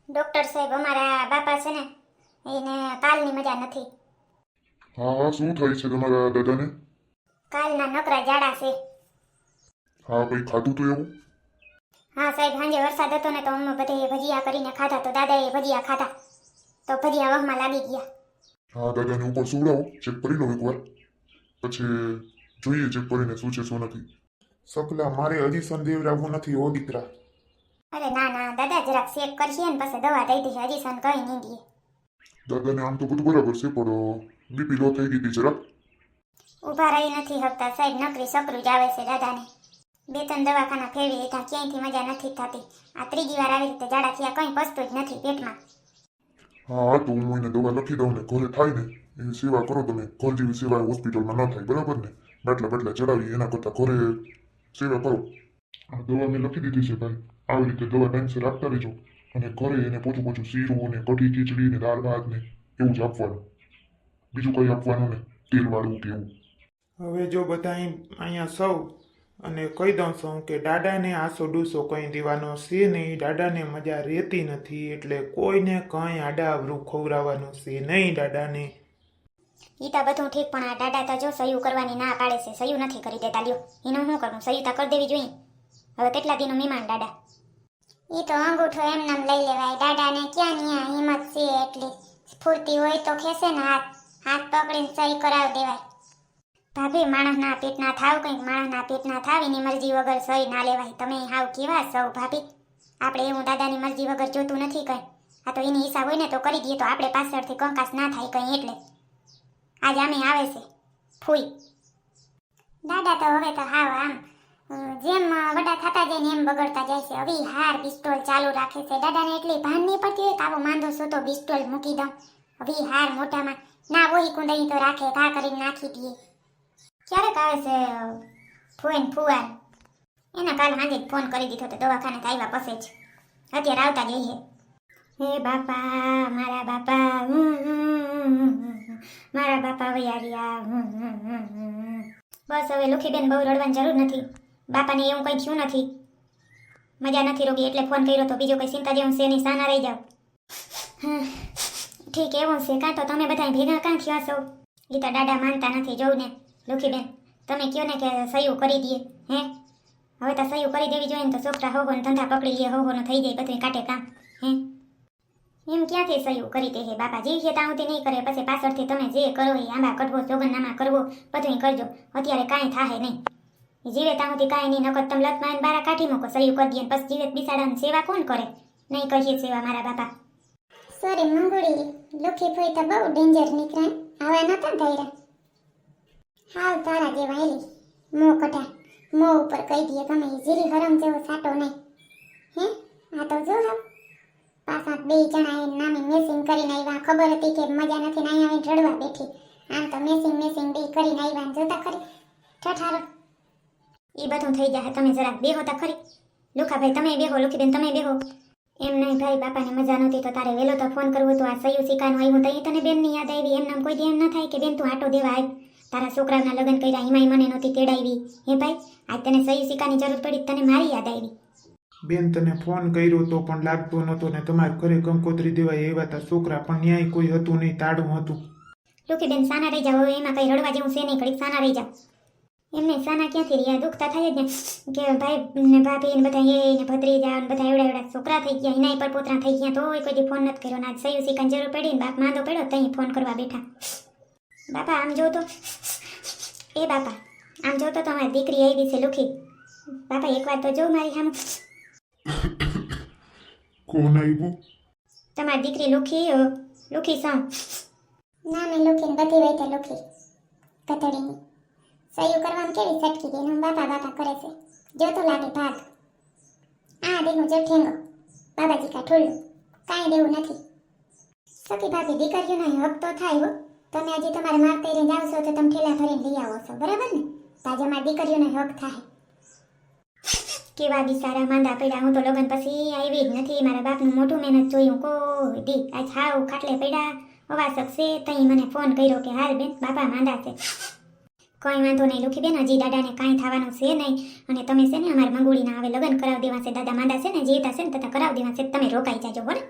Doctor સાહેબ અમારા બાપા છે ને એને કાલની મજા નથી. હા હા, શું થાય છે તમારા દાદાને? કાલના નકરા જાડા છે. હા, કંઈ ખાધું તો એવું? હા સાહેબ, સાંજે વરસાદ હતો ને તો અમે બધે ભજીયા કરીને ખાધા, તો દાદાએ ભજીયા ખાધા તો ભજીયા વહમાં લાગી ગયા. હા, દાદાને ઉપર સુવડાવો, ચેક કરી લો એકવાર, પછી જોઈએ ચેક કરીને શું છે શું નથી. સકલા, મારે હજી સંદેવરાવું નથી ઓ દીકરા. અરે ના ના દાદા, જરાક ચેક કરશે ને પછી દવા દઈ દઈએ, હજી સન કઈ નહીં દઈએ. દાદાને આમ તો બધું બરાબર છે, પણ બીપી લો થઈ ગઈ હતી જરાક. ઊભા રહી નથી શકતા સાહેબ, નકરી સપરું જ આવે છે દાદાને. 2-3 દવાખાના ફેરવી લીધા, ક્યાંયથી મજા નથી થતી. આ ત્રીજી વાર આવી રીતે જાડા થયા, કંઈ પસતું જ નથી પેટમાં. હા હા, તો હું એને દવા લખી દઉં ને ઘરે થાય ને એની સેવા કરો તમે. ઘર જેવી સેવા હોસ્પિટલમાં ન થાય, બરાબર ને? બાટલા ચડાવી એના કરતાં ઘરે સેવા કરો. આ દવા મેં લખી દીધી છે ભાઈ, આવી રીતે દવા ટાઈમસર આપતા રહેજો. અને ઘરે એને પોચું શીરું ને કઢી ખીચડી ને દાળ ભાત ને એવું જ આપવાનું, બીજું કંઈ આપવાનું ને તેલવાળું કે એવું. હવે જો બધા અહીંયા સૌ અને કહી દઉં છું કે દાદાને આસો ડૂસો કંઈ દેવાનો છે નહીં. દાદાને મજા રહેતી નથી, એટલે કોઈને કંઈ આડાવરું ખવડાવવાનું છે નહીં દાદાને. ઈ તો બધું ઠીક, પણ આ દાદા તો જો સહયું કરવાની ના પાડે છે, સહયું નથી કરી દેતા. લ્યો એનું શું કરવું, સહયું તો કરી દેવી જોઈએ. હવે કેટલા દિનો મહેમાન દાદા. ઈ તો અંગૂઠો એમનામ લઈ લેવાય, દાદાને ક્યાં ન્યા હિંમત છે એટલી. સ્ફૂર્તિ હોય તો ખેસે ને હાથ પકડીને સહી કરાવી દેવાય. ભાભી, માણસના પેટના થાવ, કંઈક માણસના પેટના થાવ, એની મરજી વગર સહી ના લેવાય. તમે હાવ કેવા સૌ ભાભી, આપણે એવું દાદાની મરજી વગર જોતું નથી કંઈ. આ તો એની હિસાબ હોય ને તો કરી દઈએ, તો આપણે પાછળથી કંકાસ ના થાય કંઈ. એટલે આજ આમે આવે છે ફૂઈ. દાદા તો હવે તો હાવ આમ જેમ વડા થતા જાય ને એમ બગડતા જાય છે. હવે હાર પિસ્તોલ ચાલુ રાખે છે. દાદાને એટલી ભાન નહીં પડતી હોય કે આવો માંદો સોતો પિસ્તોલ મૂકી દઉં. હવે હાર મોટામાં ના વહી કુંદઈ તો રાખે, ઘા કરીને નાખી દઈએ. ક્યારેક આવે છે ફોન ફુવાન, એના કાલ સાંજે જ ફોન કરી દીધો તો દવાખાને આવ્યા પછી જ. અત્યારે આવતા જઈએ. હે બાપા, મારા બાપા, મારા બાપા વૈયારિયા. બસ હવે લુખીબેન બહુ રડવાની જરૂર નથી. બાપાને એવું કંઈ થયું નથી, મજા નથી રોગી એટલે ફોન કર્યો તો. બીજું કંઈ ચિંતા જેવું છે નહીં, સાના રહી જાઓ. ઠીક એવું છે કાં તો તમે બધા ભેગા કાં થયા છો? એ તો દાદા માનતા નથી. જોઉં ને લુખીબેન, તમે કહો ને કે સહયું કરી દઈએ. હે હવે તો સહયું કરી દેવી જોઈએ ને, તો છોકરા હોગોને ધંધા પકડી લે, હોગોનું થઈ જાય, બધું કાઢે કામ. હે એમ ક્યાંથી સહયું કરી દે હે બાપા? જીવ છે તાઉથી નહીં કરે, પછી પાછળથી તમે જે કરો એ આંબા કઢવો, સોગંદનામા કરવો, બધું કરજો. અત્યારે કાંઈ થાય નહીં. જીવે તાઉથી કાંઈ નહીં, નકર તમે લતમાં બારા કાઢી મૂકો, સહયું કરી દે, પછી જીવે બિસાડાની સેવા કોણ કરે? નહીં કરીએ સેવા મારા બાપા. સોરી મંગુડી, લુખી ફોઈ તો બહુ ડેન્જર નીકળ્યા, આવા નતા ધૈર્યા. હાવ તારા જેવા હેલી મો કઢા, મો ઉપર કહી દઈએ ગમે જીરી હરમ જેવો સાટો નહીં. હે આ તો જો હાવ પાછા 2 જણા એ નામે મેસિંગ કરીને આવ્યા. ખબર હતી કે મજા નથી ને અહીંયા આવીને રડવા બેઠી. આમ તો મેસિંગ 2 કરીને આવ્યા ને જોતા ખરી ઠઠારો. એ બધું થઈ જાય, તમે જરાક બેહો તા ખરી. લુખાભાઈ તમે બેહો, લુખીબેન તમે બેહો. એમ નહીં ભાઈ, બાપાને મજા નહોતી તો તારે વહેલો તો ફોન કરવો તો. આ સયું શિકાનું આવ્યું તો તને બેનની યાદ આવી. એમ નામ કોઈ દી એમ ન થાય કે બેન તું આટો દેવા આવ. તારા છોકરાના લગ્ન કર્યા એમાંય મને નહોતી તેડાવી. હે ભાઈ, આજ તને સહી સિક્કાની જરૂર પડી, તને મારી યાદ આવી. બેન તને ફોન કર્યો તો પણ લાગતો નહોતો ને તમારે ઘરે કંકોત્રી દેવાય એવા હતા છોકરા, પણ ન્યાય કોઈ હતું નહીં, તાળું હતું. લુખીબેન સાના રહી જાવ, હવે એમાં કઈ રડવા જેવું છે નહીં, ઘડીક સાના રહી જાવ. એમને સાના ક્યાંથી રહ્યા, દુખતા થાય જ ને કે ભાઈ ને ભાભી ને બધા એને ભત્રીજા ને બધા એવડા છોકરા થઈ ગયા, એના પર પોતરા થઈ ગયા, તોય કોઈ ફોન નથી કર્યો. ના સહી સિક્કાની જરૂર પડી ને બાપ માંદો પડ્યો તઈ ફોન કરવા બેઠા. બાપા આમ જો તો, એ બાપા આમ જો તો તમારી દીકરી આવી છે લુખી. બાપા એકવાર તો જો મારી સામે. કોણ આવ્યું? તમારી દીકરી લુખી સા નામે લુખી બધી વઈ તે લુખી કતડીની સહયું કરવાનું કેવી સટકી ગઈ ને બાપા કરે છે. જો તો લાગે ભાગ આ દેખું જો ઠેંગો બાબાજી કા ઠુલ્લું કાંઈ દેવું નથી. સખી ભાભી દીકરીઓનો હક તો થાય હો. તમે હજી તમારે મારતે રહી જાવ છો તો તમે ઠેલા ભરીને લઈ આવો છો, બરાબર ને? તાજે અમારી દીકરીઓનો હક થાય. કેવા બિચારા માંદા પડ્યા. હું તો લગ્ન પછી આવી જ નથી. મારા બાપનું મોટું મહેનત જોયું કોઈ દી. આજ હાવ ખાટલે પડ્યા અવાસક છે, તઈ મને ફોન કર્યો કે હાલ બેન બાપા માંદા છે. કંઈ વાંધો નહીં લુખીબેન, હજી દાદાને કાંઈ થવાનું છે નહીં. અને તમે છે ને અમારે મંગુળીના હવે લગ્ન કરાવી દેવા છે. દાદા માંદા છે ને, જીતા છે ને તથા કરાવી દેવા છે. તમે રોકાઈ જાજો, બરાબર?